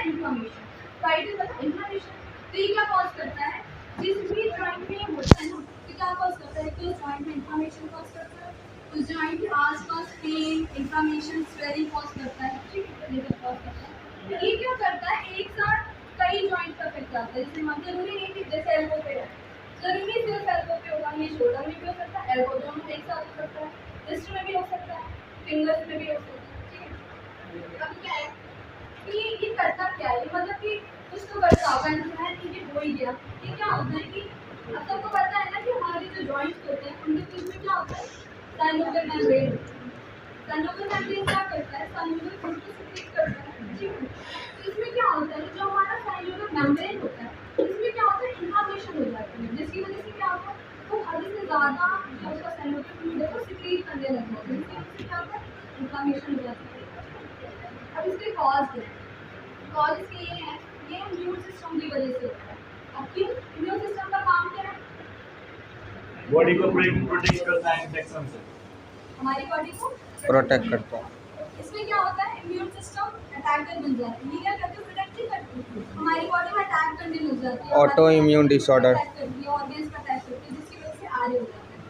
Inflammation. Fight मतलब inflammation. तो ये क्या कॉज करता है, जिस भी जॉइंट में होता है ना, तो क्या कॉज करता है कि उस जॉइंट में इन्फ्लेमेशन कॉज करता है, उस जॉइंट के आसपास पेन, इन्फ्लेमेशन, स्वेलिंग कॉज करता है, ठीक है, ये सब कॉज करता है। तो ये क्या करता है, एक साथ कई जॉइंट का इफेक्ट आता है। जैसे मतलब जरूरी नहीं कि जैसे एल्बो पे है, जरूरी सिर्फ एल्बो पे होगा, ये शोल्डर में भी हो सकता है, एल्बो दोनों एक साथ हो सकता है, रिस्ट में भी हो सकता है, फिंगर्स में भी हो सकता है, ठीक है। अब क्या है कि ये करता क्या है, मतलब कि कुछ तो करता होगा, है कि ये हो ही गया। ये क्या होता है कि अब सबको पता है ना कि हमारे जो जॉइंट्स होते हैं उनके बीच में क्या होता है, साइनोवियल मेम्ब्रेन। साइनोवियल मेम्ब्रेन क्या करता है, साइनोवियल फ्लूइड को सिक्रीट करता है, ठीक है। तो इसमें क्या होता है, जो हमारा साइनोवियल मेम्ब्रेन होता है इसमें क्या होता है, इन्फ्लेमेशन हो जाती है, जिसकी वजह से क्या होता है, वो हद से ज़्यादा जो उसका साइनोवियल फ्लूइड है वो सिक्रीट करने लग जाता है, जिसकी वजह से क्या होता है, इन्फ्लेमेशन हो जाती है। अब इसके कॉज क्या है, कॉज इसके ये है, ये इम्यून सिस्टम की वजह से होता है। अब क्यों, इम्यून सिस्टम का काम क्या है, बॉडी को प्रोटेक्ट करता है इन्फेक्शन से, हमारी बॉडी को प्रोटेक्ट करता है। इसमें क्या होता है, इम्यून सिस्टम अटैकर बन जाती है, ये क्या करती है, प्रोटेक्ट नहीं करती, हमारी बॉडी में अटैक करने लग जाती है, ऑटो इम्यून डिसऑर्डर, अटैक करती है, ऑर्गन्स पर अटैक करती है, जिसकी वजह से आरे हो जाते हैं।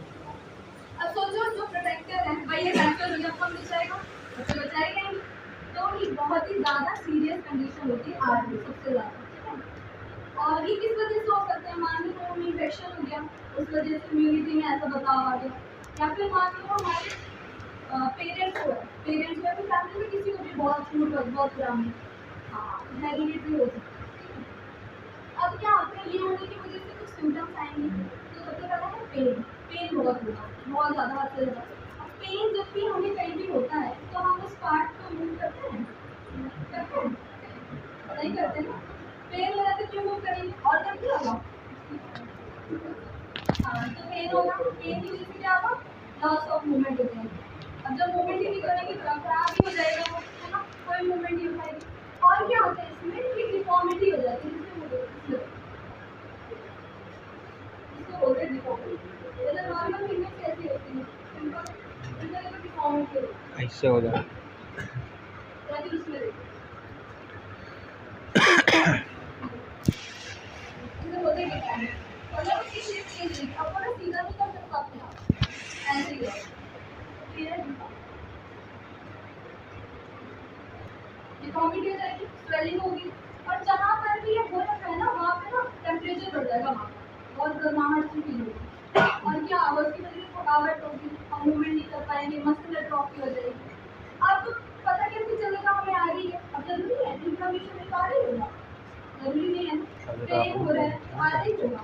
अब सोचो जो प्रोटेक्टर है भाई, ये अटैकर हो जब कम बचाएगा तो बचाएगा ही, तो ये बहुत ही ज़्यादा सीरियस कंडीशन होती है आर में सबसे ज़्यादा, ठीक है। और ये किस वजह से हो सकता है, मान लो कोई इन्फेक्शन हो गया, उस वजह से इम्यूनिटी में ऐसा बदलाव आ गया, या फिर मान लो हमारे पेरेंट्स को है, पेरेंट्स या फिर फैमिली में किसी को भी बहुत छूट बहुत पुरानी, हाँ, हेरिडिटी हो सकती है। अब क्या होता है, ये होने की वजह से कुछ सिम्टम्स आएंगे, तो सबसे पहला है पेन, पेन बहुत होगा, बहुत ज़्यादा हद से ज़्यादा। अब पेन जब भी हमें कहीं भी होता है तो हम उस पार्ट को मूव करते हैं, नहीं करते ना, पेन हो रहा है तो क्यों मूव करेंगे, और करते होगा, हाँ, तो पेन होगा, पेन की वजह से क्या होगा, लॉस ऑफ मूवमेंट हो जाएगी। अब जब मूवमेंट ही नहीं करेंगे तो खराब ही हो जाएगा वो, है ना, कोई मूवमेंट नहीं हो पाएगी। और क्या होता है इसमें कि डिफॉर्मिटी हो जाती है, जिसको बोलते हैं डिफॉर्मिटी। जैसे नॉर्मल फिंगर्स कैसी होती है, सिंपल, इनका तो डिफॉर्मिटी होती है, ऐसे हो जाए। या फिर इसमें देखो इसे बोलते हैं डिफॉर्मिटी, मतलब उसकी शेप चेंज होगी, अब वो सीधा नहीं कर सकता अपने आप, ऐसे ही है, ये है डिफॉर्मिटी हो जाएगी, स्वेलिंग होगी, और जहाँ पर भी ये हो रखा है ना वहाँ पे ना टेम्परेचर बढ़ जाएगा, वहाँ बहुत गर्माहट सी फील होगी, और क्या होगा, उसकी वजह से थकावट होगी, हम मूवमेंट नहीं कर पाएंगे, मसल एट्रोफी हो जाएगी। अब पता कैसे चलेगा हमें आ रही है, अब जरूरी है इन्फ्लेमेशन में आ रही होगा, जरूरी नहीं है, पेन हो रहा है आ रही होगा,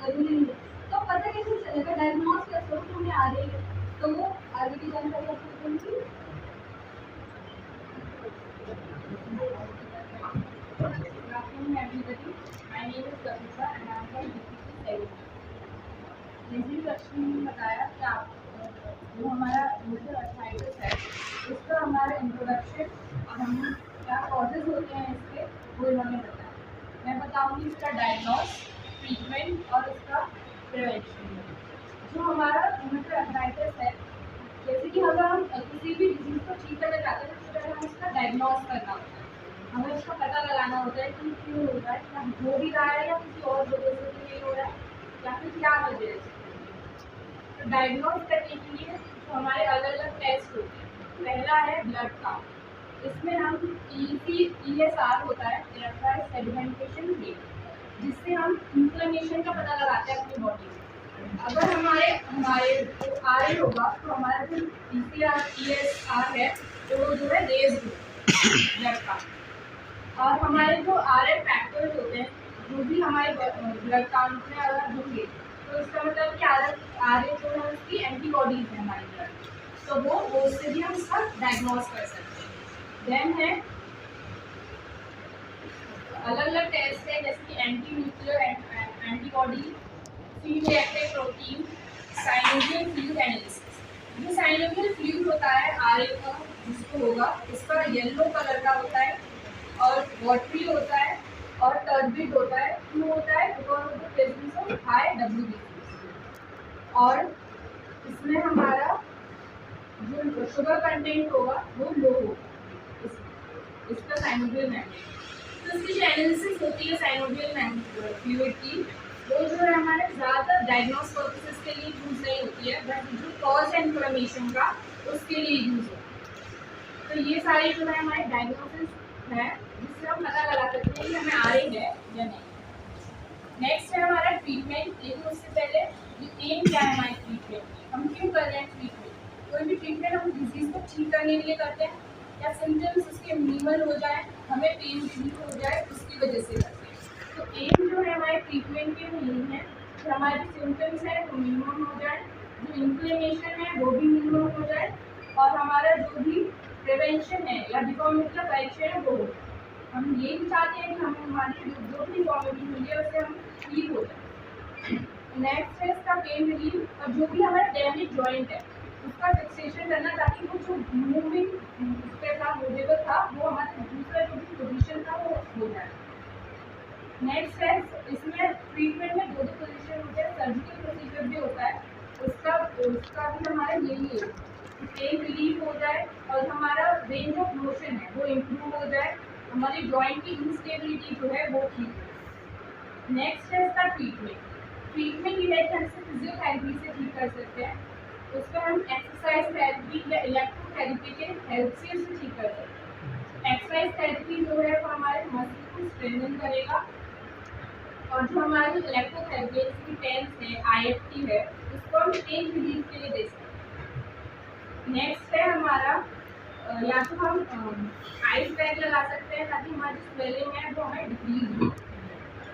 जरूरी नहीं है, तो पता कैसे चलेगा, डायग्नोज कैसे हो कि हमें आ रही है, तो वो आगे की जानकारी आपको देंगी। Good afternoon, everybody. My name is Kaviza and I am from BPC 7. जैसे लक्ष्मी ने बताया कि आप जो हमारा रूमेटॉइड आर्थराइटिस है उसका हमारा इंट्रोडक्शन और हम क्या कॉजेज होते हैं इसके, वो इन्होंने बताया। मैं बताऊंगी इसका डायग्नोस, ट्रीटमेंट और इसका प्रिवेंशन। जो हमारा रूमेटॉइड आर्थराइटिस है, जैसे कि अगर हम किसी भी डिजीज को ठीक करना चाहते हैं तो पहले हमें इसका डायग्नोस करना होता है, हमें उसका पता लगाना होता है कि क्यों हो रहा है, क्या हो भी रहा है या किसी और वजह से भी नहीं हो रहा है, या फिर क्या वजह है। तो डायग्नोज करने के लिए तो हमारे अलग अलग टेस्ट होते हैं। पहला है ब्लड काउंट, इसमें हम ESR होता है, इरेक्टाइल सेडिमेंटेशन रेट, जिससे हम इन्फ्लेमेशन का पता लगाते हैं अपनी बॉडी में। अगर हमारे जो RA होगा तो हमारा जो ESR है वो जो है रेज ब्लड काउंट, और हमारे जो RA फैक्टर्स होते हैं जो भी हमारे ब्लड काउंट में अगर होंगे तो इसका मतलब कि RA जो है उसकी एंटीबॉडीज है हमारी ब्लड, तो वो उससे भी हम इसका डायग्नोज कर सकते हैं। देन है अलग अलग टेस्ट है, जैसे कि anti nuclear antibody, free reactive protein, synovial fluid analysis. जो साइनोवियल फ्लूइड होता है RA का जिसको होगा उसका येलो कलर का होता है और वाटरी होता है और टर्बिड होता है। क्यों होता है? Because of the presence of high WBC। और इसमें हमारा जो शुगर कंटेंट होगा वो लो होगा, इसका साइनोवियल मैग्नेट। तो उसकी जो एनालिसिस होती है साइनोवियल फ्लूइड की, वो जो है हमारे ज़्यादातर डायग्नोस पर्पसेस के लिए यूज़ नहीं होती है, बट जो कॉज है इन्फ्लेमेशन का उसके लिए यूज़ होती है। तो ये सारे जो है हमारे डायग्नोसिस है जिससे हम पता लगा सकते हैं कि हमें आ रही है या नहीं। नेक्स्ट है हमारा ट्रीटमेंट, लेकिन उससे पहले एम क्या है हमारे ट्रीटमेंट, हम क्यों कर रहे हैं ट्रीटमेंट। कोई भी ट्रीटमेंट हम डिजीज़ को ठीक करने के लिए करते हैं या सिम्टम्स उसके मिनिमल हो जाए, हमें पेन रिलीफ हो जाए, उसकी वजह से करते हैं। तो एम जो है हमारे ट्रीटमेंट के यही है कि हमारे सिम्टम्स है वो मिनिमम हो जाए, जो इन्फ्लेमेशन है वो भी मिनिमम हो जाए, और हमारा जो भी प्रिवेंशन है या डिफॉर्मिटी का करेक्शन है वो हो। हम ये भी चाहते हैं कि हम हमारी जो भी डिफॉर्मिटी हुई है उससे हम ठीक हो जाए। नेक्स्ट है इसका पेन रिलीफ, और जो भी हमारा डैमेज जॉइंट है उसका फिक्सेशन करना, ताकि वो जो मूविंग उस पर था, मूवेबल था, वो हमारा दूसरा जो भी पोजिशन था वो हो जाए। नेक्स्ट है इसमें ट्रीटमेंट में दो पोजीशन होते हैं, सर्जिकल प्रोसीजर भी होता है, उसका भी हमारा यही है कि पेन रिलीफ हो जाए और हमारा रेंज ऑफ मोशन है वो इम्प्रूव हो जाए, हमारी जॉइंट की इंस्टेबिलिटी जो है वो ठीक है। नेक्स्ट है इसका ट्रीटमेंट ये है कि हम इसे फिजियोथेरेपी से ठीक कर सकते हैं, उसको हम एक्सरसाइज थेरेपी या इलेक्ट्रोथेरेपी के हेल्प से उसे ठीक कर सकते हैं। एक्सरसाइज थेरेपी जो है वो हमारे मसल को स्ट्रेंथन करेगा, और जो हमारी इलेक्ट्रोथेरेपी जैसे टेंस है, IFT है, उसको हम पेन रिलीफ के लिए दे सकते हैं। नेक्स्ट है हमारा या तो हम आइस पैक लगा सकते हैं ताकि हमारी स्वेलिंग है वो हमें डिक्रीज हो।